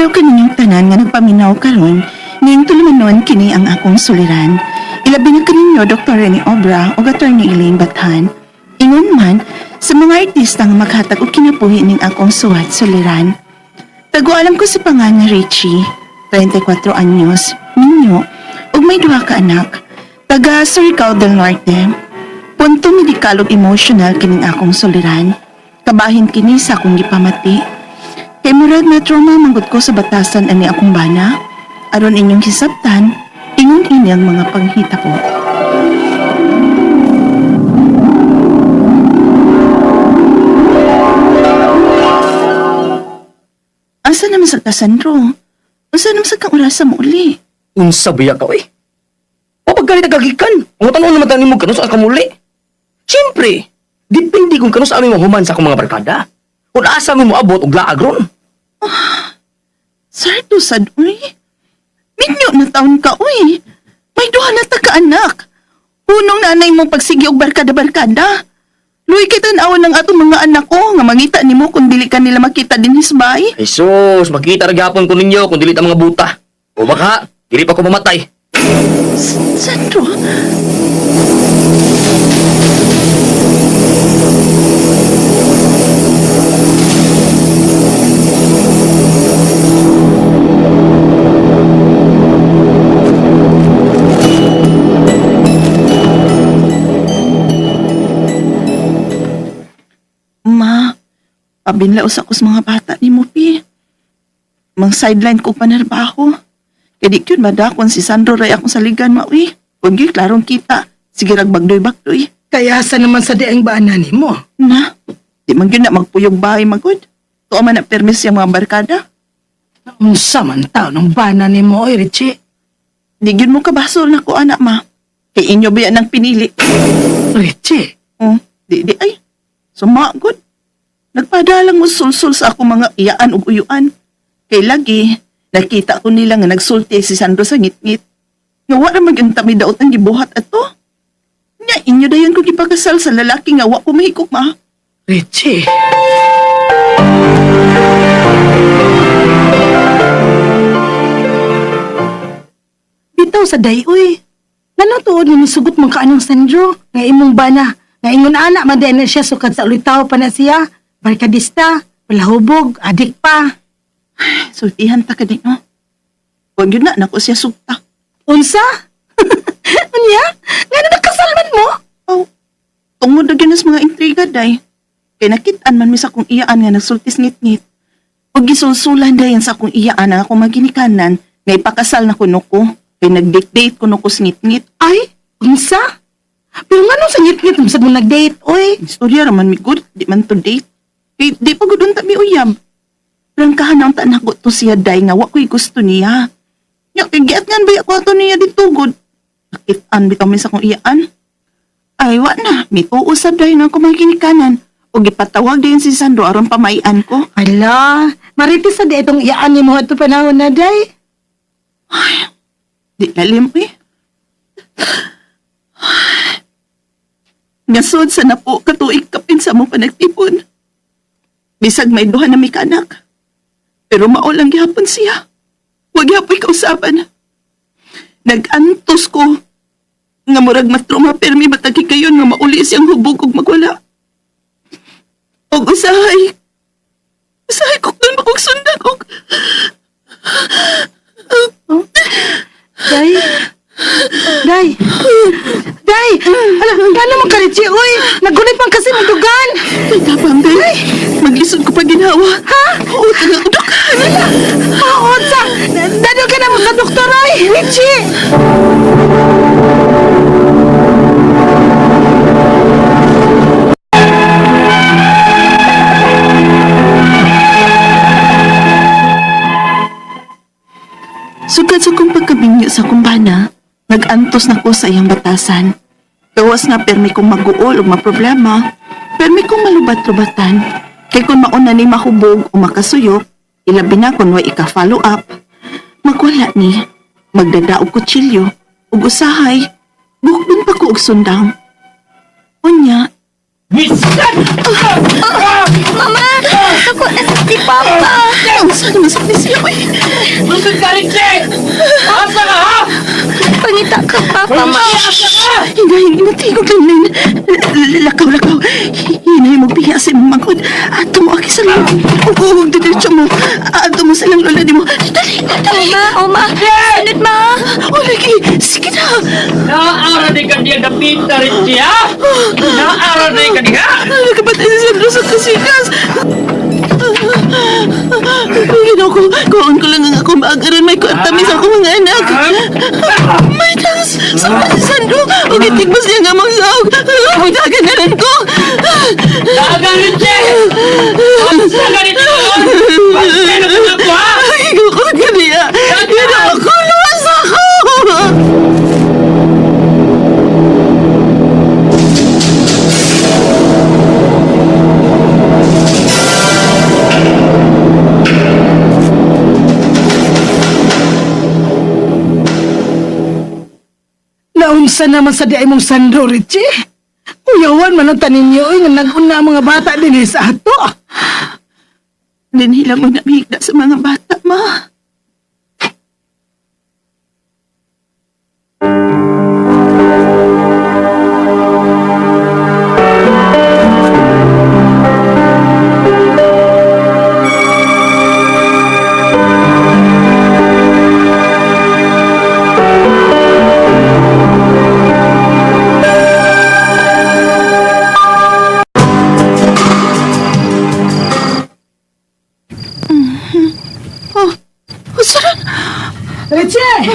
Adlaw kaninyong tanan nga nagpaminaw karon, ngayong tulumanon kini ang akong suliran. Ilabi na kaninyo Dr. Rene Obra o Attorney Elaine Bathan. Ingon man, sa mga artista nga maghatag og kinabuhi ning akong suwat suliran. Tagualam ko si pangan nga Richie, 34 anyos, minyo, ug may duha ka anak, taga Surigao del Norte. Punto medikal ug emotional kining akong suliran. Kabahin kini sa akong gipamati. Kay murag na trauma manggod ko sa batasan ani akong bana. Aron inyong hisabtan, ingon ini ang mga panghita po. Asa naman sa Cassandro? Asa naman sa kang orasa mo uli? Unsa biya ka, oy? Papaggalit na gagikan. Ang tanong naman tanin mo kano sa akamuli. Siyempre, depende kung kano sa aming mahuman sa akong mga barkada. Kung asa mo moabot og laag ron. Sardo sad, uy. Minyo na taon ka, uy. May duha na taka-anak. Unong nanay mo pagsigi og barkada-barkada. Luy kita naawon ng atong mga anak ko nga mangita nimo kung dili ka nila makita din hisbay. Jesus, makita ra gyapon ko ninyo kung dili ta mga buta. O baka, dili pa ko mamatay. Sandro? Ma, pabinlaos ako sa mga bata ni Mupi. Mang sideline ko panarbaho. Kaya di yun madakon si Sandro ray akong saligan, maui. Kung yun, klarong kita. Sige ragbagdoy-bagdoy. Kaya sa naman sa diang baanan mo. Na, di man yun na magpuyog bahay magod. Tuwa man na permis yung mga barkada. Unsa man tao ng baanan mo, oy Richie. Di yun mo kabasol na ko, anak, ma. Kay inyo ba yan ang pinili? Richie, Di ay. Sumagod. Nagpadalang mo sulsul sa ako mga iyaan ug uyuan. Kay lagi, nakita ko nila nga nagsulti si Sandro sa ngit-ngit. Nga wala mag-unta may daot ang gibuhat ato. Nya inyo dayon ko gipakasal sa lalaki nga wa ko mahikok, ma. Richie. Bitaw sa day, uy. Nanotuod ni sugot mong kaanong Sandro. Nga imong bana. Nga ingon anak, maday na siya sukat sa ulitaw pa na siya. Barkadista, palahubog, adik pa. Sultihan ta ka din, no? Huwag yun na, naku siya sugta. Unsa? Unya? Nga na nakasalman mo? Oh, tungod na ginas mga intriga, day. Kay nakitaan man mi sa kong iyaan nga nagsultis ngit-ngit. Huwag gisulsulan dayan sa kong iyaan nga akong maginikanan nga ipakasal na kuno ko. Kay nag-date-date kuno ko ngit-ngit. Ay, unsa? Pero nga nung sa ngit-ngit mo sa mo nag-date, oy. Istorya raman mi good, di man to date. Kay di pa gudon ta mi uyab. Prangkahan ang tanak ko to siya, day nga wa ko'y gusto niya. Nya, kay giat nga ba ako ato niya dito good. Nakitaan bitaw mi sa kong iyaan. Ay, wa na. May uusap dahil ng kumaginikanan. O gipatawag din si Sandro aron pamayan ko. Ala, maritis sa di itong iyaan ni mo ito panahon na, day. Di lalim eh. Ngasod sa napo katuig kapin sa mo panagtipon. Bisag may duha na may kanak. Pero maulang gihapon siya. Huwag yapoy kausapan. Nag-antos ko. Nga murag matruma permi matagi kayo nga mauli siyang hubog ug magwala. Og usahay. Usahay ko doon makugsundag og... Day. Day. Day. Ala, gano'n mo ka, Richie, uy. Nagunit man kasi magdugan. Ay, tapang, day. Mag-isod ko pa ginawa. Ha? Oo, taga-udukan. Unsa? Dado ka na mo sa doktor, ay. Richie. Sugad sa kong pagkabinyo sa kumbana, nag-antos na ko sa iyang batasan. Gawas nga permi kong mag-uol o maproblema, permi kong malubat-lubatan. Kay kung mauna ni mahubog o makasuyok, ilabi na kung wa ika-follow up. Magwala ni, magdadaog kutsilyo, ug usahay, buhok pa ko og sundang. Unya, Misan! Mama! Ako na si Papa! unsa Saan naman sa siya, uy? Lusog ka rin, Che! Asa ka, ha? Pangita ka, Papa. Asa ka! Hinahin, inatigog lang nin. Lakaw-lakaw. Hinahin mo piya sa imong mangkod. Ato mo aki sa loob. Huwag didiretso mo. Ato mo sa lang lola ni mo. Dali, dali. Oma, sanit ma. O, lagi. Sige na. Naara din ka diya dapita rin, Che, ha? Naara din ka diya! Nagkabatay si Sandro sa kasikas. Ginaw ko, kuon ko lang ang akong baagaran. May kuantamis ako mga anak. May thanks. Sama si Sandro. Huwag itigbas niya nga mong saog. Huwag naganaran ko. Dagan rin, Che! Asa ka rin doon? Asa na ka ako, ha? Ay, ko ka niya. Ginaw ko, luwas ako. Naunsa naman sa diay mong Sandro, Richie. Uyawan man ang tanin niyo, nga nag-una ang mga bata din sa ato. Nanhila mo na mihigda sa mga bata, ma. Usaran! Richie!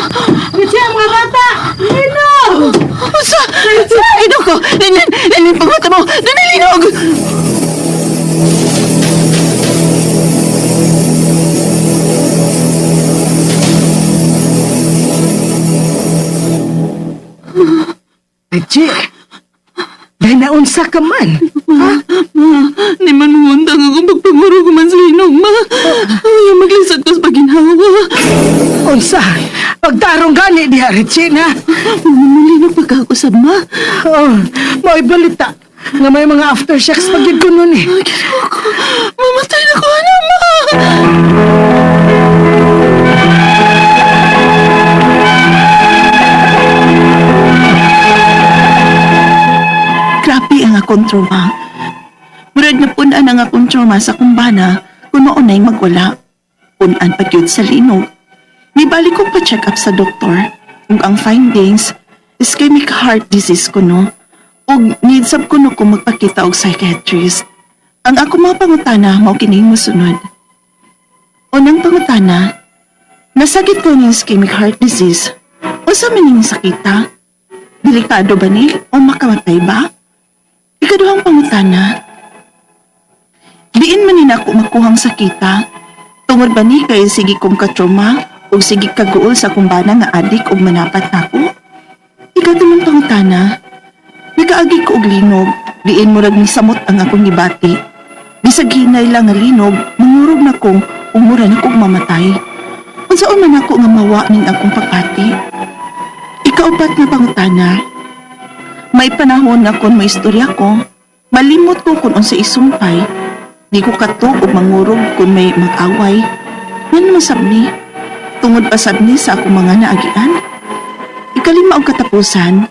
Richie, ang mga bata! Ino! Usa! Ino ko! Lanin pagmata mo! Nanalinog! Richie! Dahil naunsa ka man. Di man mundang ako pagpanguro ko man sa hinog, ma. Ay, maglisod ko sa paginhawa. Unsa? Pagtarong gani diha, Richie, na. Malino pag ako sa ma. Oh, may balita. Nga may mga aftershocks pagid ko nun eh. Ay, ginawa ko. Mamatay na ko, ano, ma. Grabe ang akong trauma. Murag na punan ang akong trauma sa kumbana kung maunay magwala. Punan pa yun sa linog. Nibalik ko pa-check up sa doktor kung ang findings ischemic heart disease ko no o needsab ko no kung magpakita og psychiatrist. Ang ako mga pangutana mao kining mosunod. Unang pangutana, nasagit ko ng ischemic heart disease. Unsa man ning sakita? Delikado ba ni o makamatay ba? Ikaduhang pangutana, diin man nina ako makuhang sakita, tungod ba ni kay sige kong katroma o sige kaguol sa kumbana nga adik o manapat ako? Ikaduhang pangutana, nagaagi ko og linog, diin murag ni samot ang akong gibati. Bisag hinay lang nga linog, mangurog na kong umura na kong mamatay. Unsaon man ako nga mawa ning akong pagpati? Ikaupat nga pangutana, may panahon na kung may istorya ko, malimot ko kung unsa isumpay. Di ko kato o mangurog kung may mag-away. Yan masabni. Tungod pa sabni sa akong mga naagian. Ikalima og katapusan,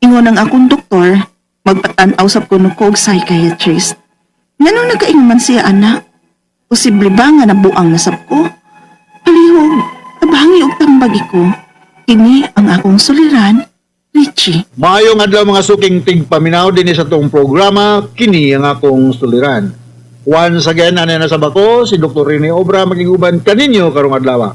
ingon ang akong doktor, magpatanaw sa kuno ko og psychiatrist. Nganong nagkaingman siya, anak? Posible ba nga nabuang nasab ko? Palihog, tabangi og tambagi ko. Kini ang akong suliran, Richie. Maayong adlaw mga suking tigpaminaw din sa tong programa, kini ang akong suliran. Once again, ano na sabak ko, si Dr. Rene Obra magiguban kaninyo karong adlaw.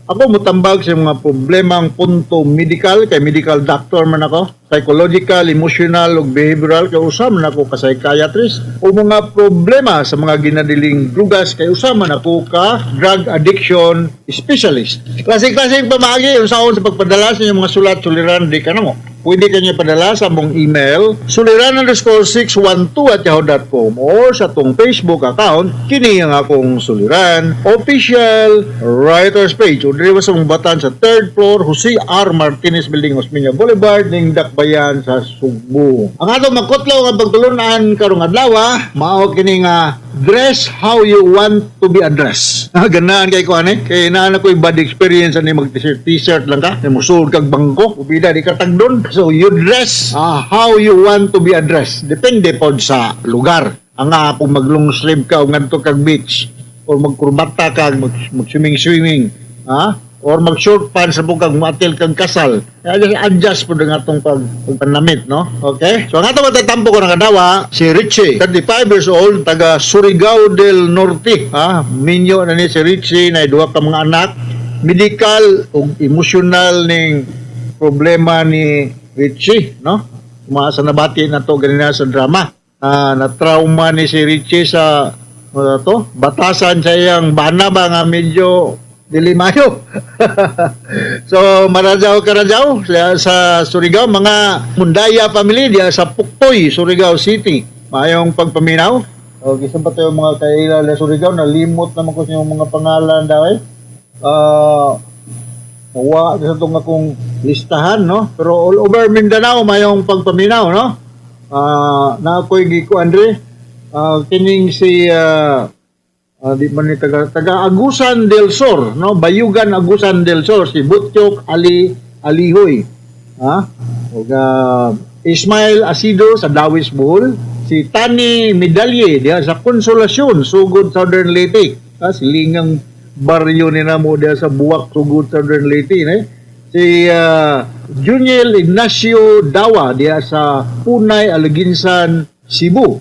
Ako mutambag sa mga problemang punto medical, kay medical doctor man ako, psychological, emotional, ug behavioral, kay usam man ako ka psychiatrist, o mga problema sa mga ginadiling drugas, kay usam man ako ka drug addiction specialist. Klasik-klasik pamagi, unsaon sa pagpadala sa inyong mga sulat-suliran, di ka na mo. Pwede kanya padala sa mong email suliran_612@yahoo.com or sa tong Facebook account kini ang akong suliran official writers page o diri sa mong batan sa 3rd floor Jose R. Martinez Building, Osmeña Boulevard ning Dakbayan sa Sugbo. Ang atong magkutlaw nga pagtulunan karong adlaw mao kini nga dress how you want to be addressed. Ganahan kay ko ani, kay naan ako yung bad experience ani mag-t-shirt lang ka, musul kag bangko, ubida di ka tagdon. So you dress how you want to be addressed. Depende pod sa lugar. Anga kung mag-long sleeve ka o ngadto kag beach or magkurbata ka, mag-swimming, or mag-short pants sa kag matil kag kasal. Adjust po nga itong pagpanamit, no? Okay? So, ang atong matatampo ko ng kadawa, si Richie, 35 years old, taga Surigao del Norte. Minyo na ni si Richie, na duha ka mga anak. Medical o emotional ning problema ni Richie, no? Umaasa na bati na to ganina sa drama. Na-trauma ni si Richie sa batasan sa iyang bana ba nga medyo dilimayo. So, Karajaw, sa Surigao, mga Mundaya family, diya sa Puktoy, Surigao City. Mayong pagpaminaw. Okay, saan ba tayo mga kaila na Surigao? Nalimot naman ko yung mga pangalan daw eh. Mawa sa itong akong listahan, no? Pero all over Mindanao, mayong pagpaminaw, no? Na ako'y Giko Andre. Kining si... di man ni taga Agusan del Sur, no? Bayugan Agusan del Sur, si Butchok Alihoy. Ismail Asido sa Dawis Bohol, si Tani Medalye diya sa Konsolasyon, Sugod Southern Leyte. Silingang baryo ni namo diya sa Buwak, Sugod Southern Leyte, si Juniel Ignacio Dawa diya sa Punay, Alaginsan, Cebu.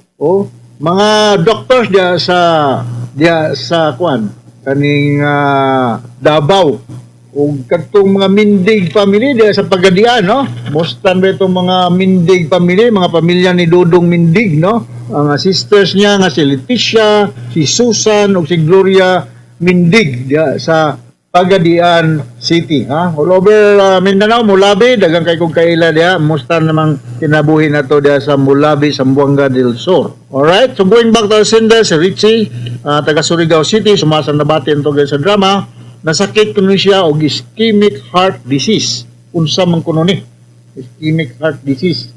Mga doctors diya sa kaning Davao o katong mga Mindig family diya sa Pagadian, no? Mustan ba itong mga Mindig family, mga pamilya ni Dodong Mindig, no? Ang sisters niya nga si Leticia, si Susan o si Gloria Mindig diya sa Pagadian City, all over Mindanao, Mulabi, dagang kay kong kaila diya, musta namang kinabuhi na to diya sa Mulabi, Zamboanga del Sur. Alright, so going back to our sender, si Richie, taga Surigao City, sumasan na batin to sa drama, nasakit kuno siya og ischemic heart disease. Unsa man kuno ni? Ischemic heart disease.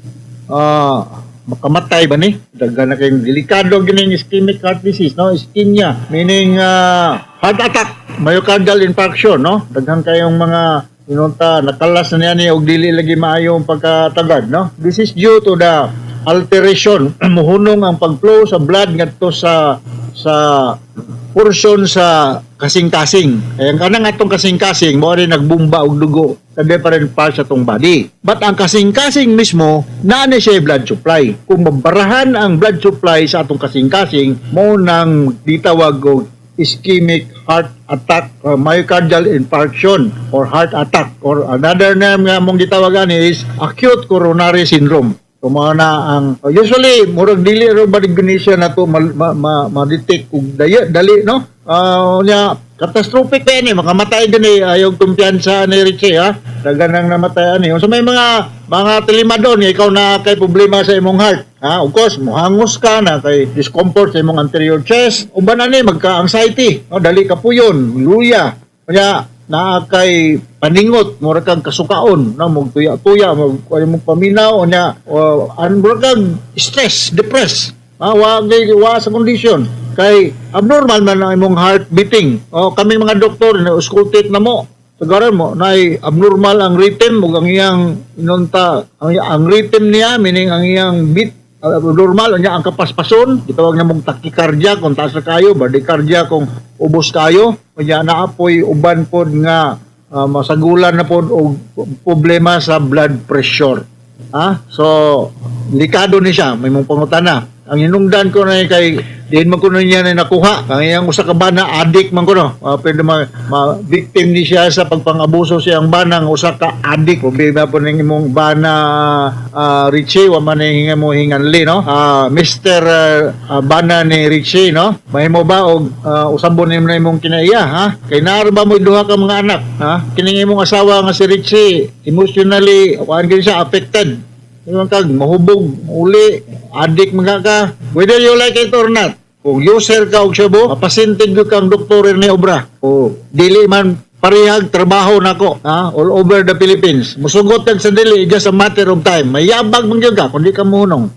Makamatay ba ni? Daghan na kayong delikado gining ischemic heart disease, no? Ischemia, meaning heart attack, myocardial infarction, no? Daghan kayong mga inunta nakalas na niya og dili lagi maayo ang pagkatagad, no? This is due to the alteration, muhunong ang pagflow sa blood ngadto sa portion sa kasing-kasing. Kaya kanang atong kasing-kasing mo rin nagbumba og dugo sa different parts sa atong body. But ang kasing-kasing mismo, naana siya blood supply. Kung mabarahan ang blood supply sa atong kasing-kasing, mo nang ditawag og ischemic heart attack or myocardial infarction or heart attack, or another name nga mong gitawagan is acute coronary syndrome. So mga na ang usually murag dili ro recognition na to ma-detect kung dali, no? Nya catastrophic pa ni makamatay gani ayog kumpiyansa ni Richie, dagan nang namatay ani. So may mga tilimadon nga ikaw na kay problema sa imong heart, of course mohangos ka na kay discomfort sa imong anterior chest, uban ani magka-anxiety, no? Dali ka puyon, luya. Kanya na kay paningot, mura kang kasukaon, no? Magtuya-tuya, mong paminaw, nya mura kang stress, depressed. Wa sa condition. Kay abnormal man ang imong heart beating. Kami mga doktor na-auscultate na mo. Sagaran mo na abnormal ang rhythm ug ang iyang inunta ang rhythm niya, meaning ang iyang beat normal niya ang kapaspason, gitawag na mong tachycardia kung taas na kayo, bradycardia kung ubos kayo, kanya naapoy uban pod nga masagulan na pod og problema sa blood pressure. So delikado ni siya, may mong pangutana. Ang hinungdan ko na kay diin man kuno niya na nakuha. Ang iyang usa ka bana addict man kuno. Pwede victim ni siya sa pagpangabuso siyang bana ng usa ka addict. Problema po ning imong bana Richie, wa man hinga mo hinganli, no? Mr. Bana ni Richie, no? Mahimo ba og usabon nimo na imong kinaiya, Kay naaro ba mo duha ka mga anak, Kining imong asawa nga si Richie emotionally siya affected. Yung kag mahubog, uli, adik mga ka. Whether you like it or not, kung user ka og shabu, mapasintig kang doktor ni obra. O dili man parihag trabaho nako, all over the Philippines. Musugot kag sa dili, just a matter of time. Mayabag man gyud ka kundi ka munong.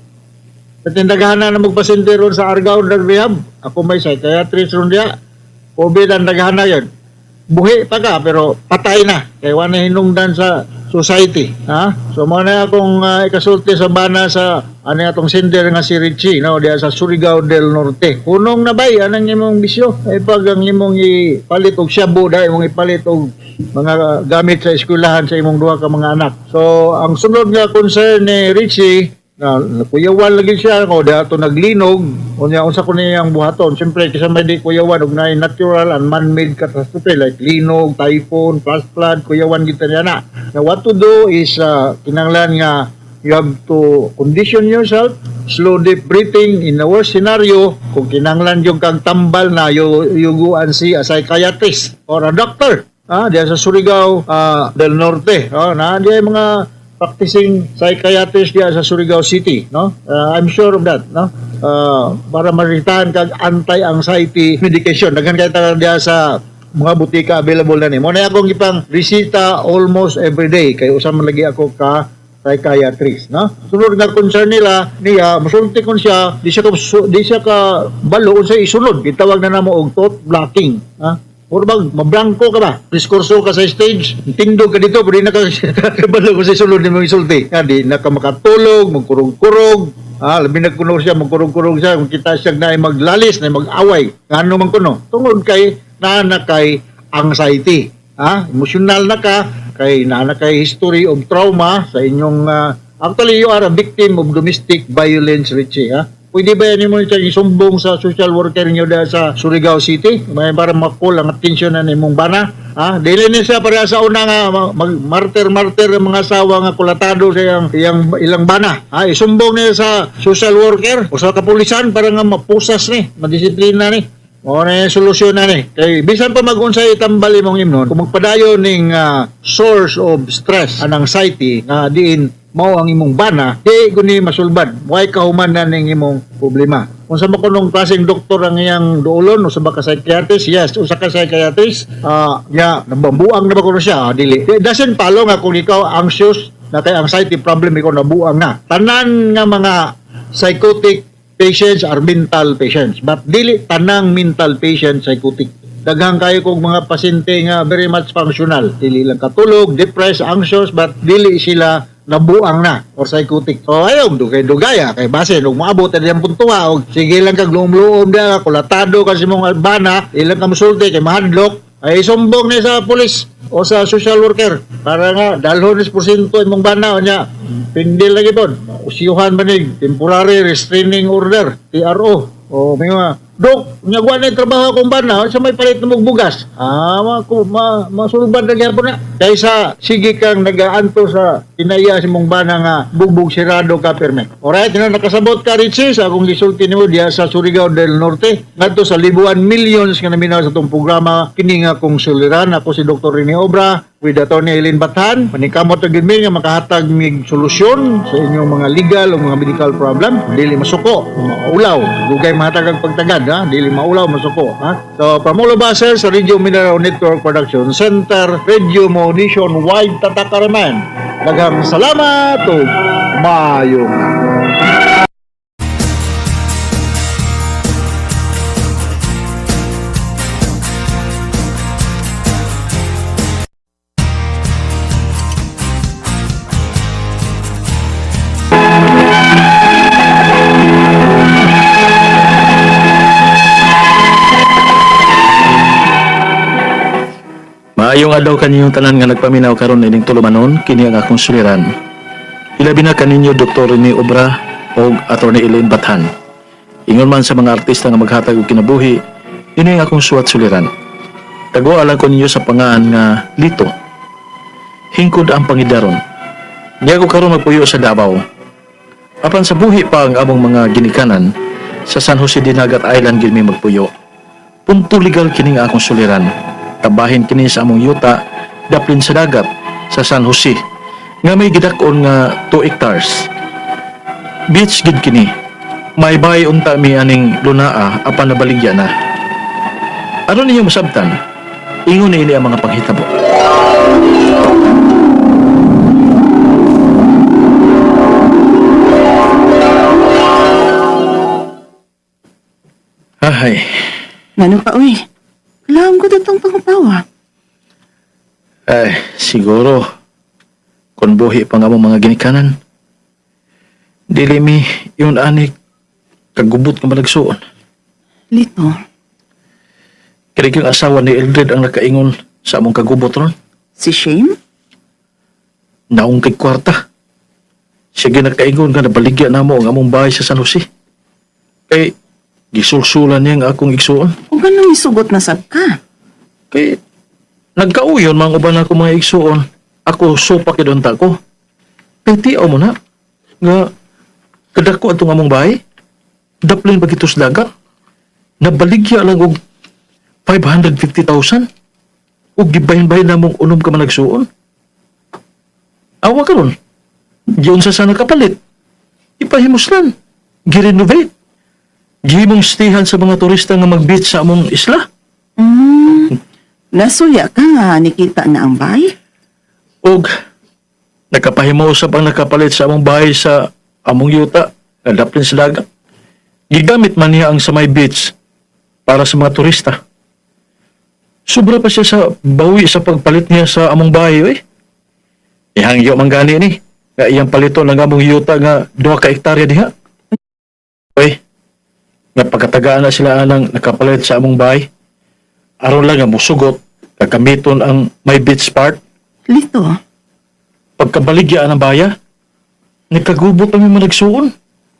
Katindagahan na magpasinti ron sa Argao Drug Rehab. Ako may psychiatrist ron diya. COVID ang dagahan na yun. Buhi pa ka, pero patay na. Kaya wala hinungdan sa society. Ha? So, mo na akong ikasulti sa bana sa ano atong sender nga si Richie, no? Diya sa Surigao del Norte. Kunong na bay, anang imong bisyo? Ay pag ang imong ipalit og shabu, dahil imong ipalit og mga gamit sa eskwelahan sa imong duha ka mga anak. So, ang sunod nga concern ni Richie, na kuyawan lagi siya ko dato naglinog unya unsa ko niyang buhaton siyempre kasi may di kuyawan og na natural and man-made catastrophe like linog, typhoon, flash flood kuyawan kita niya na. Now what to do is kinahanglan nga you have to condition yourself, slow deep breathing. In the worst scenario kung kinahanglan yung kang tambal na you go and see a psychiatrist or a doctor diya sa Surigao del Norte na diya mga practicing psychiatrist diya sa Surigao City, no? I'm sure of that, no? Para maritahan kag anti-anxiety medication. Daghan kay ta diya sa mga butika available na ni. Mo na akong ipang resita almost every day kay usa man lagi ako ka psychiatrist, no? Sunod nga concern niya musulti kon siya, di siya ka balo unsay isunod. Gitawag na namo og thought blocking, ha? Or bang, mabrangko ka ba? Diskurso ka sa stage, tindog ka dito, pero di na ka balo ko sa sulod ni mga isulti. Di na ka makatulog, magkurog-kurog, labi na kuno siya, magkurog-kurog siya, kung kita siya na maglalis, na mag-away. Ano man kuno? Tungod kay, na kay anxiety. Emosyonal na ka, kay na kay history of trauma sa inyong, actually you are a victim of domestic violence, Richie, Pwede ba yan mo siya isumbong sa social worker niyo dahil sa Surigao City? May para makul ang atensyon na nimong bana. Dili ni siya para sa una nga martir ang mga asawa nga kulatado sa ilang bana. Isumbong niya sa social worker o sa kapulisan para nga mapusas ni, madisiplina ni. O na yung solusyon na ni. Kay bisan pa mag-unsay tambali mong imnon, kung magpadayon ning source of stress and anxiety nga diin mao ang imong bana, di guni masulbad. Way kahuman na ning imong problema. Kung sa makunong klaseng doktor ang iyang duolon, o sa ba ka psychiatrist, yes, usa ka psychiatrist, nabambuang na ba kuno siya? Dili. It doesn't follow nga kung ikaw anxious, na kay anxiety problem, ikaw nabuang na. Tanan nga mga psychotic patients are mental patients, but dili tanang mental patient psychotic. Daghang kayo kong mga pasyente nga very much functional. Dili lang katulog, depressed, anxious, but dili sila nabuang na or psychotic. So ayaw, dugay-dugaya. Kay base, nung maabot na diyang puntuwa, o sige lang kag luom-luom na, kulatado kasi mong bana, ilang kamusulti, kay mahadlok, ay sumbong niya sa polis o sa social worker para nga dalhon is porsyento imong bana o niya pindil lagi po usiyuhan manig temporary restraining order TRO o mga dok nyagwa na yung trabaho akong bana sa may palit na magbugas masulban na gyapon na kaysa sige kang nagaanto sa tinaya si mong bana nga bugbog sirado ka perme. Alright, na nakasabot ka Richie sa akong gisulti nimo diya sa Surigao del Norte ngadto sa libuan millions nga naminaw sa itong programa kini nga kong suliran. Ako si Dr. Rene Obra with Atty. Eileen Bathan. Manikamot na gid nga makahatag mig solusyon sa inyong mga legal o mga medical problem. Dili masuko, maulaw, dugay mahatag ang pagtagad, dili maulaw, masuko, So, from all of us sir, sa Radio Mindanao Network Production Center, Radio mo nationwide tatakaraman. Daghang salamat o maayong Maayong adlaw kaninyong tanan nga nagpaminaw karon ining tulumanon kini ang akong suliran. Ilabi na kaninyo Dr. Rene Obra o Atty. Eileen Bathan. Ingon man sa mga artista nga maghatag og kinabuhi, ini ang akong suwat suliran. Tago alang ko ninyo sa pangaan nga Lito. Hingkod ang pangidaron. Di ako karon magpuyo sa Davao. Apan sa buhi pa ang among mga ginikanan, sa San Jose Dinagat Island gid mi magpuyo. Punto legal kining akong suliran. Tabahin kini sa among yuta daplin sa dagat sa San Jose nga may gidakon nga 2 hectares. Beach gid kini. May bay unta mi aning lunaa apan nabaligya na. Ano ninyo masabtan? Ingon ni ini ang mga panghitabo. Ay, Ngano pa, uy? Kailangan ko datong pangupawa. ay, siguro, kung buhi pa nga mo mga ginikanan, dili mi yun ani kagubot nga malagsuon. Lito, Kaya yung asawa ni Eldred ang nakaingon sa among kagubot ron. si Shane? Naong kay kwarta. Sige nakaingon nga nabaligya na mo ang among bahay sa San Jose. Kay, gisulsulan niya ang akong igsuon. O ganun isugot na sab ka? Kay, nagkauyon mga uban ako mga igsuon. Ako supak yun ta ko. Kay tiyaw mo na. Nga, kadako atong among bahay. Daplin bagitos dagat. Nabaligya lang og 550,000. Ug gibahin-bahin na mong unom ka man nagsuon. Awa ka ron. Diyon sa sana kapalit. Ipahimuslan. Girenovate. Gihimong stihan sa mga turista nga mag-beach sa among isla. Nasuya ka nga nikita na ang bahay? Og nakapahimaw sa pang nakapalit sa among bahay sa among yuta na daplin sa dagat. Gigamit man niya ang sa may beach para sa mga turista. Sobra pa siya sa bawi sa pagpalit niya sa among bahay, eh. Ihangyo man gani ni. Nga iyang palito ng among yuta nga 2 ka hektarya diha. Oy, nga pagkatagaan na sila ng nakapalit sa among bahay. Aron lang nga musugot, kakamiton ang may beach part. Lito, Pagkabaligya ng baya, nagkagubot kami managsuon.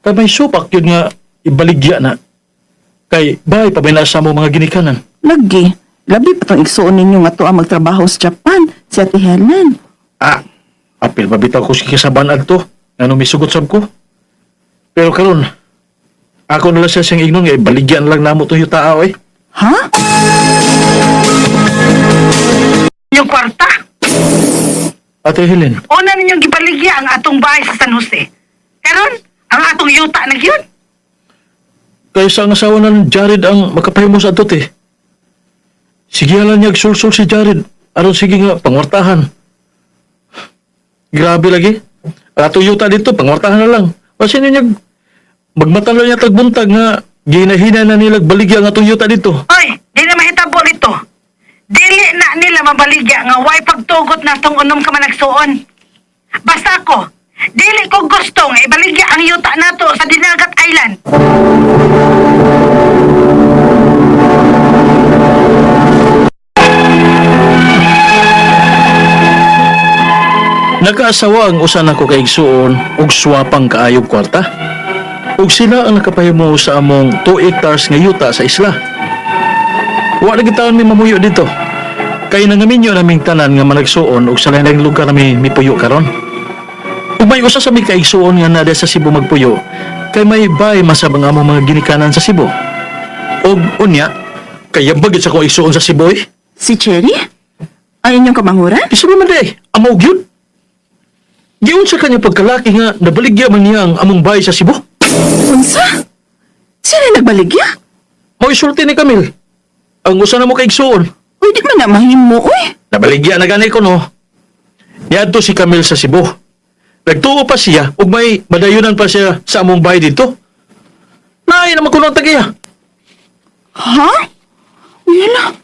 Kaya may supak yun nga ibaligya na. Kay bahay pa binasa mo mga ginikanan. lagi. Labi pa itong igsuon ninyo nga to ang magtrabaho sa Japan, sa Ate Helen. Ah, apil mabitaw ko si kasaban adto. Ano misugot sab ko. Pero karon, ako nalang siya siyang ignon nga ibaligyan lang namo itong yutao eh. Ha? Yung kwarta. Ate Helen, Una ninyong gibaligya ang atong bahay sa San Jose. Karon, ang atong yuta na yun. kayo sa ang asawa ng Jared ang makapahimos adto eh. Sige lang niya sulsul si Jared. Aron sige nga, pangwartahan. Grabe lagi. Ato yuta dito, pangwartahan na lang. Kasi niya magmatalo niya tagbuntag nga ginahina na nilag baligya nga atong yuta dito. Oy, di na mahitabo nito. Dili na nila mabaligya nga way pagtugot na tong unom ka managsuon. Basta ako, dili ko gusto nga ibaligya ang yuta nato sa Dinagat Island. Nagkaasawa ang usan ako kay igsuon ug swapang kaayog kwarta. Ug sila ang nakapahimo sa among 2 hectares nga yuta sa isla. Wa na gitawon mi mamuyo dito. Kay nangaminyo naming tanan nga managsuon ug sa lain lugar nami mipuyo karon. Ug may usa sa mi kaigsuon nga nada sa Cebu magpuyo kay may bay masabang among mga ginikanan sa Cebu. Ug unya kaya bagit sa ko igsuon sa Cebu eh. Si Cherry? Ang inyong kamanguran? Isa man day, amaw gyud. Giyon sa kanya pagkalaki nga nabaligya man niya ang among bahay sa Cebu. Unsa? Sino nagbaligya? Mao isulti ni Camille. Ang usa na mo kaigsuon. Uy, di man na mahimo, uy. Nabaligya na ganay ko no. Niadto si Camille sa Cebu. Nagtuo pa siya ug may madayunan pa siya sa among bahay dito. Naay naman ko nang tagiya. Ha? Uy, ala.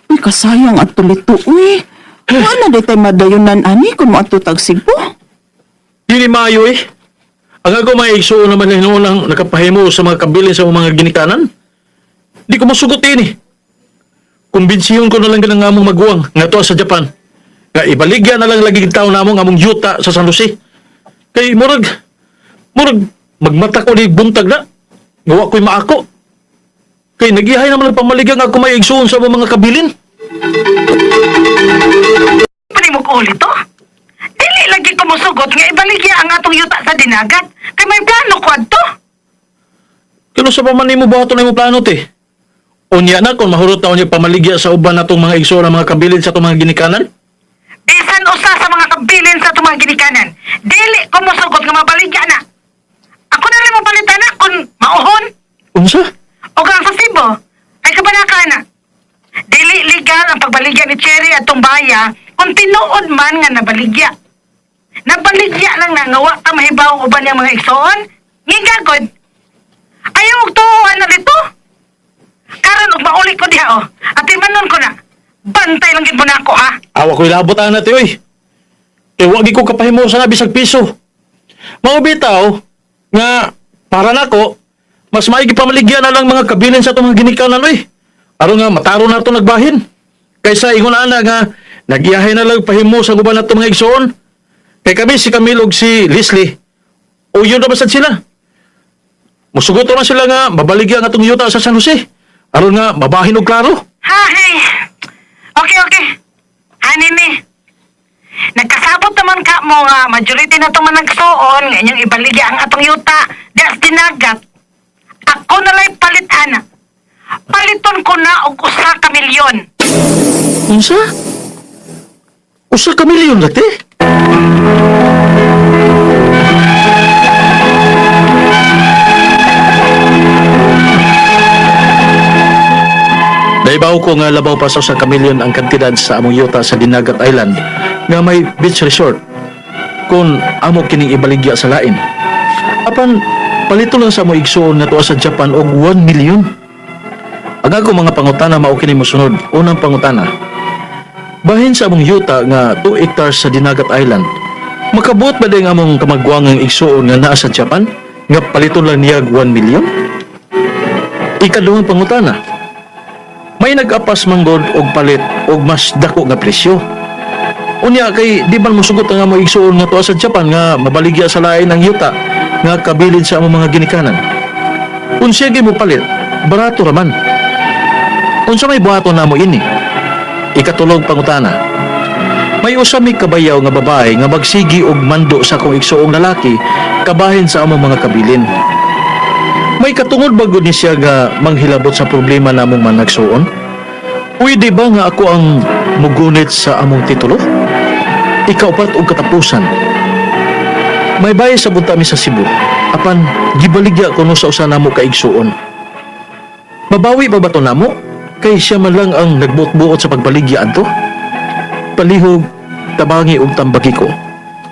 Uy, kasayang at tulito, uy. Wala na tayo madayunan, ani, kung mo at tutag Cebu. Dili maayo eh. Ang ako may igsuon naman na hinulang nakapahimo sa mga kabilin sa mga ginikanan. Di ko masugutin eh. Kumbinsiyon ko na lang ganang among maguwang nga to sa Japan. Nga ibaligya na lang lagi tao namong among yuta sa San Jose. Kay murag magmata ko ni buntag na. Gawa ko'y maako. Kay nagihay naman ang pamaligang ako may igsuon sa mga kabilin. Pwede mo ko ulit to? Dili lagi ko musugot nga ibaligya ang atong yuta sa Dinagat. Kay may plano ko adto. Kano sa paman mo buhaton na mo plano te? Unya na kung mahurot na unya pamaligya sa uban natong mga igsuon ng mga kabilin sa itong mga ginikanan? Bisan usa sa mga kabilin sa atong mga ginikanan. Dili ko musugot nga mabaligya na. Ako na rin mo palitan na kung mauhon. Unsa? O kang sa Cebu, ay kabanaka na. Dili legal ang pagbaligya ni Cherry at tumbaya kung tinuod man nga nabaligya. Nabaligya lang na nga wa ta mahibaw uban yung mga igsoon. Ngigagod. Ayaw og tuuan na dito. Karon ug mauli ko diha oh. At imanon ko na. Bantay lang gid mo na ako ha. Awa ko ilabot ana ti oy. Kay wagi ko kapahimo sa bisag piso. Mao bitaw nga para nako mas maigi pamaligyan na lang mga kabilin sa itong mga ginikanan oy. Aron nga mataro na ito nagbahin. Kaysa ingon ana nga nagiyahay na lang pahimo sa guban nato mga igsoon. Kay kami si Camille ug si Leslie. O yun na basad sila. Musugot naman sila nga mabaligyan nga itong yuta sa San Jose. Aron nga mabahin og klaro. Ha, hey. Okay. Hanini. Nagkasabot naman ka mo nga majority na itong managsoon nga inyong ibaligya ang atong yuta. Dias dinagat. Ako na lang palit, ana. Paliton ko na og usa ka milyon. Unsa? Usa ka milyon lati? Naibaw ko nga labaw pa sa usa ka milyon ang kantidad sa among yuta sa Dinagat Island nga may beach resort kung amo kining ibaligya sa lain. Apan palito lang sa among igsoon nga tuwa sa Japan og 1 milyon. Ang ako mga pangutana mao kini mosunod. Unang pangutana. Bahin sa among yuta nga 2 hectares sa Dinagat Island. Makabuot ba din among kamagwangang igsoon nga naa sa Japan nga paliton lang niya 1 milyon? Ikaduhang pangutana. May nag-apas manggod og palit og mas dako nga presyo. Unya kay di man mosugot ang among igsoon nga tuwa sa Japan nga mabaligya sa lain ang yuta nga kabilin sa among mga ginikanan. Kung sige mo palit, barato raman. Unsa may buhaton namo ini? Ikatulog pangutana. May usa mi kabayaw nga babae nga magsigi og mando sa akong igsoong lalaki kabahin sa among mga kabilin. May katungod ba gud ni siya nga manghilabot sa problema namong managsuon? Pwede ba nga ako ang mugunit sa among titulo? Ikaupat og katapusan. May bayi sa bunta mi sa Cebu. Apan gibaligya ko no sa usa namo ka igsuon. Mabawi pa ba to namo? Kay siya man lang ang nagbuot-buot sa pagbaligya adto. Palihog, tabangi ug tambagi ko.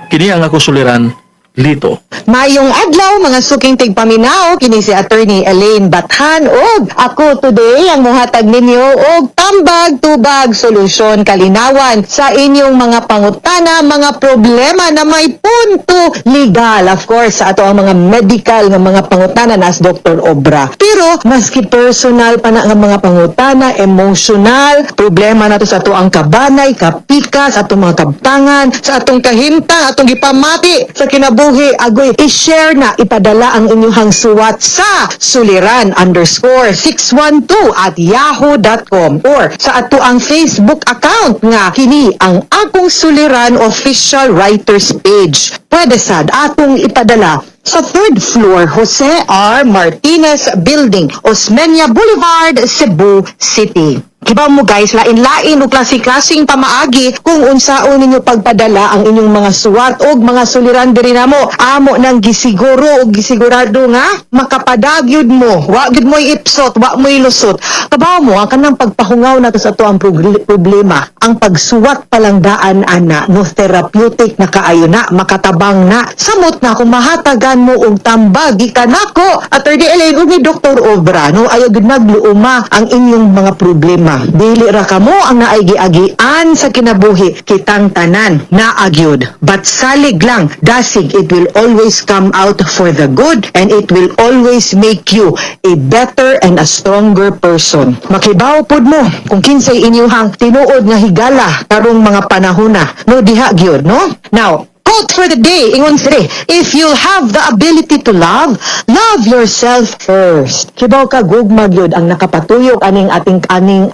Kini ang ako suliran, Lito. Mayong adlaw mga suking tigpaminaw kini si Attorney Elaine Bathan og ako today ang mohatag ninyo og tambag tubag solusyon kalinawan sa inyong mga pangutana, mga problema na may punto legal. Of course, sa ato ang mga medical nga mga pangutana nas Dr. Obra. Pero maski personal pa na nga mga pangutana, emotional, problema nato sa ato ang kabanay, kapika, sa atong mga kabtangan, sa atong kahimtang, atong gipamati sa kinabuhi, agoy i-share na ipadala ang inyong suwat sa suliran_612@yahoo.com or sa ato ang Facebook account nga kini ang Akong Suliran Official Writers Page. Pwede sad atong ipadala sa 3rd floor Jose R. Martinez Building, Osmeña Boulevard, Cebu City. Kiba mo guys, lain-lain o klase-klaseng pamaagi kung unsaon ninyo pagpadala ang inyong mga suwat o mga suliran diri namo. Amo nang gisiguro o gisigurado nga makapadagyod mo. Wa gyud mo ipsot, wa mo ilusot. Kabaw mo ang kanang pagpahungaw nato sa ato ang problema. Ang pagsuwat palang daan ana no therapeutic na kaayo na, makatabang na. Samot na kung mahatagan mo og tambag gikan nako. Attorney Elaine ug ni Dr. Obra no ayo gid nagluuma ang inyong mga problema. Dili ra kamo ang naagi-agian sa kinabuhi, kitang tanan naagyod. But salig lang, dasig, it will always come out for the good and it will always make you a better and a stronger person. Makibaw pod mo kung kinsay inyong tinuod nga higala karong mga panahona no diha gyud no. Now quote for the day, ingon sire, if you have the ability to love, love yourself first. Kibaw ka gugmag yun ang nakapatuyok aning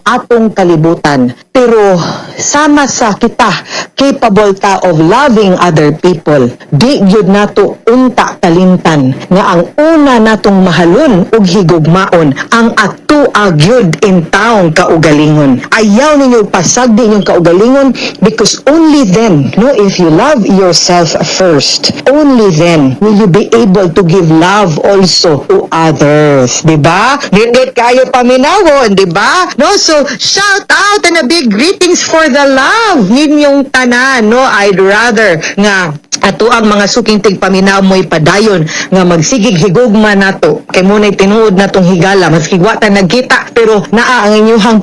atong kalibutan. Pero sama sa kita, capable ta of loving other people. Di yun nato unta kalimtan nga ang una natong mahalon ug higugmaon ang ato agyud in taong kaugalingon. Ayaw ninyo pasagdi inyong kaugalingon because only then, no, if you love yourself first, only then will you be able to give love also to others. Diba? Dindit kayo paminawon, diba? No? So, shout out and a big greetings for the love ninyong tanan, no? I'd rather nga ato ang mga suking tigpaminaw mo'y padayon nga magsigig higugma nato kay muna'y tinuod natong higala maski wa ta nagkita pero naa ang inyuhang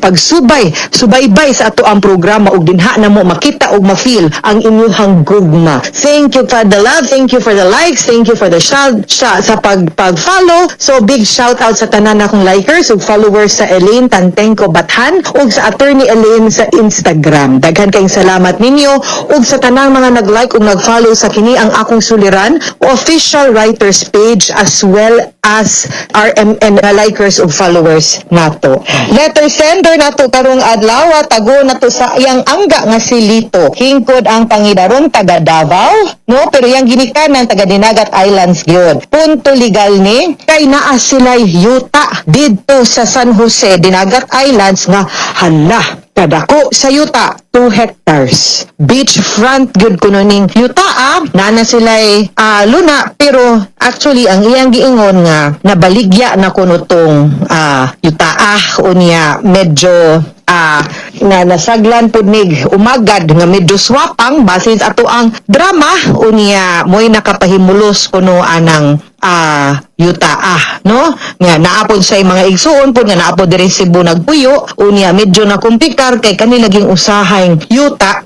subaybay sa ato ang programa ug dinha na mo makita ug ma-feel ang inyuhang gugma. Thank you for the love, thank you for the likes, thank you for the sa pag-follow. So big shout out sa tanan akong likers ug followers sa Elaine Tantengco Bathan ug sa Attorney Elaine sa Instagram. Daghan kayong salamat ninyo ug sa tanang mga nag-like ug nag-follow sa kini ang akong suliran official writers page as well as RMN likers ug followers nato. Letter sender nato karong adlaw tago nato sa iyang angga nga si Lito. Hingkod ang pangidarong taga Davao, no? Pero yang ginikanan taga Dinagat Islands gyud. Punto legal ni kay naa sila'y yuta didto sa San Jose Dinagat Islands nga hala kadako sa yuta 2 hectares. Beachfront good kuno ning yuta nana sila'y luna pero actually ang iyang giingon nga nabaligya na kuno tong yuta unya medyo na nasaglan pud mig umagad nga medyo swapang basin ato ang drama unya mo'y nakapahimulos kuno anang yuta no nga naapod sa mga igsuon pud nga naapod diri Cebu nagpuyo unya medyo nakumpikar kay kanila ging usahang yuta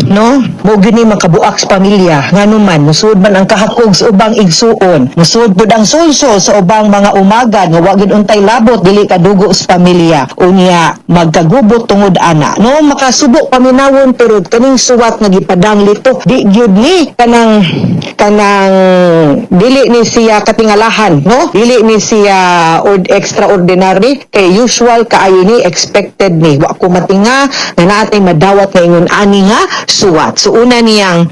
no mo gini makabuak sa pamilya nganuman musud man ang kahakog sa ubang igsuon musud pud ang sulsol sa ubang mga umagad nga wa gid untay labot dili kadugo sa pamilya unya magkagubot tungod ana no makasubok paminawon pero kaning suwat nga gipadang Lito di gyud ni kanang dili ni siya katingalahan no dili ni siya extraordinary kay usual kaayo ni expected ni wa ko matinga na natay madawat nga ingon ani nga suwat so una niyang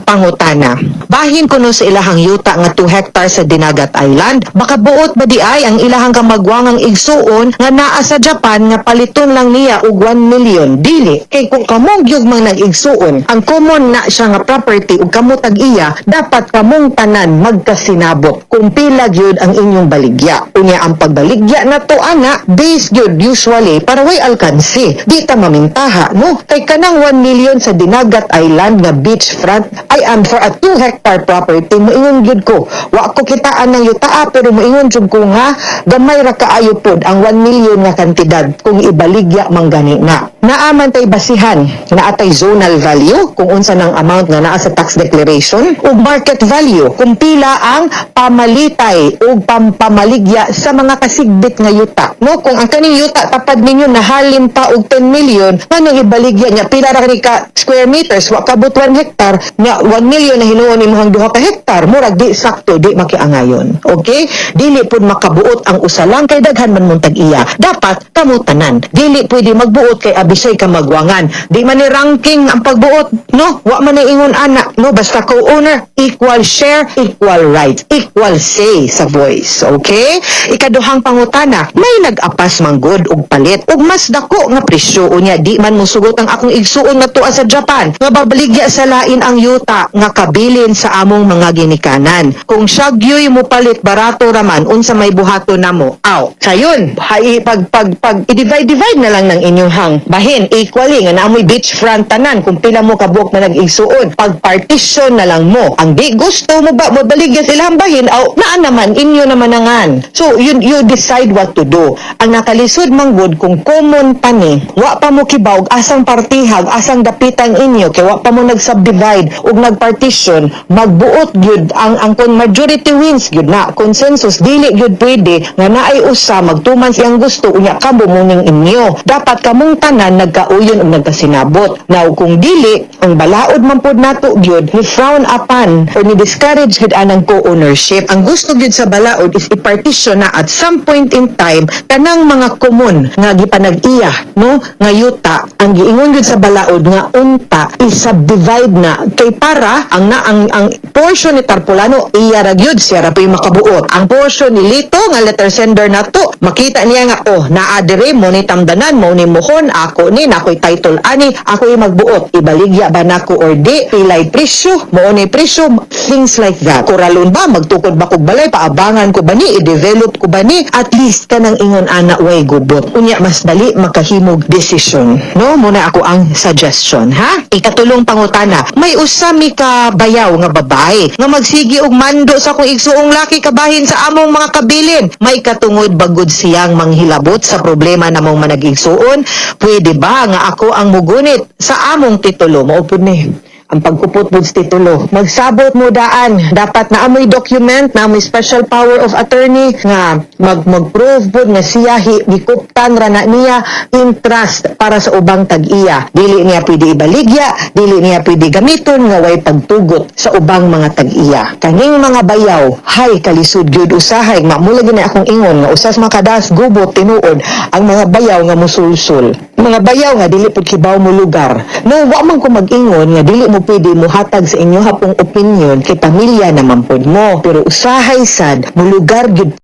pangutana bahin kuno sa ilahang yuta nga 2 hectares sa Dinagat Island baka buot ba di ay ang ilahang kamagwangang igsuon nga naa sa Japan nga paliton lang niya og 1 million dili kay kung kamong gyud mang nag-igsuon ang common na siya nga property ug kamo tag-iya dapat kamong tanan magkasinabot kung pila gyud ang inyong baligya unya ang pagbaligya na to ana based gyud usually para way alkansi di ta mamintaha no kay kanang 1 million sa Dinagat Island nga beachfront I am for a 2 hectare property moingon gyud ko wa ko kitaan ng yuta pero moingon jud ko nga gamay ra kaayo pod ang 1 million nga kantidad kung ibaligya man gani na naaman tay basihan na atay zonal value kung unsa ng amount nga naa sa tax declaration ug market value kung pila ang pamalitay ug pamaligya sa mga kasigbit nga yuta no kung ang kaning yuta tapad ninyo nahalin pa og 10 million kanang ibaligya niya pila ra ni ka square meters wa kabot 1 hectare nga 1 million na hinuon imong 2 ka hectare murag di sakto di makiangayon okay dili pud makabuot ang usa lang kay daghan man mong tag-iya dapat kamutanan dili pwede magbuot kay abisay ka magwangan di man ni ranking ang pagbuot no wa man ni ingon ana no basta co-owner equal share equal rights equal say sa voice okay ikaduhang pangutana may nag-apas manggod og palit ug mas dako nga presyo unya di man mosugot ang akong igsuon nga tuwa sa Japan nga babaligya sa lain ang yuta nga kabilin sa among mga ginikanan kung siya gyoy mo palit barato raman unsa may buhaton namo sayon pag i-divide na lang ng inyong hang bahin equally nga naamoy beachfront tanan kung pila mo kabuok na nag-igsuon pag partition na lang mo ang di gusto mo ba mabaligya sila ang bahin naa naman inyo naman nangan so you decide what to do ang nakalisod manggod kung common tani wa pa mo kibawg asang partihag asang dapitan inyo kay wa pa mo nag-subdivide ug nag-partition magbuot gyud ang kung majority wins gyud na consensus dili gyud pwede nga naay usa magtuman siyang gusto unya kamo muning inyo dapat kamong tanan nagkauyon ug nagkasinabot now kung dili ang balaod man pod nato gyud ni frown upon or ni discourage gyud anang co-ownership ang gusto gyud sa balaod is i-partition na at some point in time kanang mga common nga gipanag-iya no nga yuta ang giingon gyud sa balaod nga unta i-subdivide na kay para ang portion ni Tarpulano iya ra gyud siya ra po'y makabuot ang portion ni Lito nga letter sender nato makita niya nga naa dire mo ni tamdanan mo ni mohon ako ni nakoy title ani ako magbuot ibaligya ba nako or di pilay presyo mo ni presyo things like that kuralon ba magtukod ba kog balay paabangan ko ba ni i-develop ko ba ni at least kanang ingon ana way gubot unya mas dali makahimog decision no muna na ako ang suggestion, ha? Ikatulong pangutana, may usami ka bayaw nga babae nga magsigi og mando sa kung igsuong laki kabahin sa among mga kabilin. May katungod bagod siyang manghilabot sa problema namong manag-igsuon. Pwede ba nga ako ang mugunit sa among titulo? Maupod ni. Ang pagkupot mo sa titulo. Magsabot mo daan. Dapat na amoy document, na amoy special power of attorney nga mag-prove po nga siya gikuptan ra na niya interest para sa ubang tag-iya. Dili niya pwede ibaligya, dili niya pwede gamiton nga way pagtugot sa ubang mga tag-iya. Kaning mga bayaw, hay kalisud gyud usahay mamula gina akong ingon nga usas makadas gubot tinuod ang mga bayaw nga musulsul. Mga bayaw nga dili pud kibaw mo lugar. No, wa man ko mag-ingon nga dili mo pwede mo hatag sa inyo hapong opinion kay pamilya naman pod mo. Pero usahay sad mo lugar gyud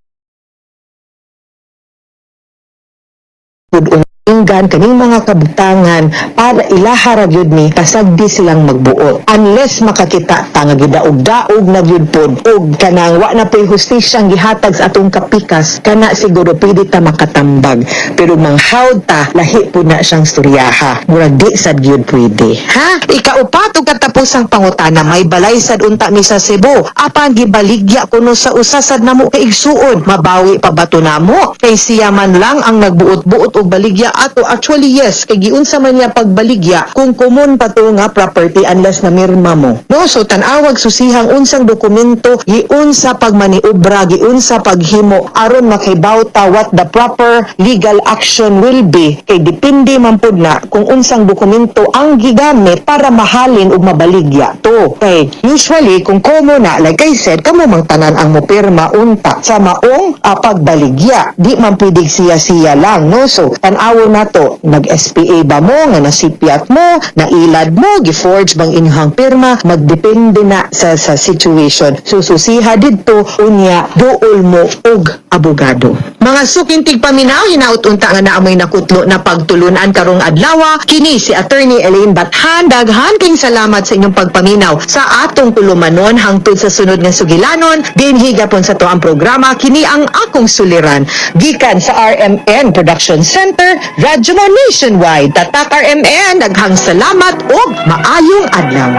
pud inggan kaning mga kabutangan para ilahara gyud ni kasagdi silang magbuot unless makakita ta nga gidaog-daog na gyud pod og kanang wa na pay hustisyang gihatag sa atong kapikas kana siguro pwede ta makatambag pero manghawd ta lahi pud na siyang storyaha murag di sad gyud pwede ha. Ikaupat og katapusang pangutana, may balay sad unta mi sa Cebu apan gibaligya kuno sa usasad namo kay igsuon mabawi pa bato namo kay siya man lang ang nagbuot-buot og baligya ato. Actually yes, kay giunsa man niya pagbaligya kung common pa to nga property unless na mirma mo. No, so tanawag susihang unsang dokumento, giunsa pagmaniobra, giunsa paghimo aron makibawta what the proper legal action will be. Kay depende man pud na kung unsang dokumento ang gigamit para mahalin og mabaligya to. Kay usually kung common na like I said, kamo mang tanan ang mopirma unta sa maong pagbaligya. Di man pwede siya lang, no? So tanawo na to, nag-SPA ba mo, nga nasipyat mo, nailad mo, giforge bang inyong pirma, magdepende na sa situation. Sususiha dito, unya, duol mo og abogado. Mga sukintig paminaw, hinaut unta nga naamoy nakutlo na pagtulunan karong adlawa, kini si Attorney Elaine Bathan, daghan king salamat sa inyong pagpaminaw sa atong tulumanon hangtod sa sunod nga sugilanon, dinhi gapon sa to ang programa, kini ang akong suliran, gikan sa RMN Production Center, Radyo Mo Nationwide. Tatak RMN, daghang salamat o maayong adlaw.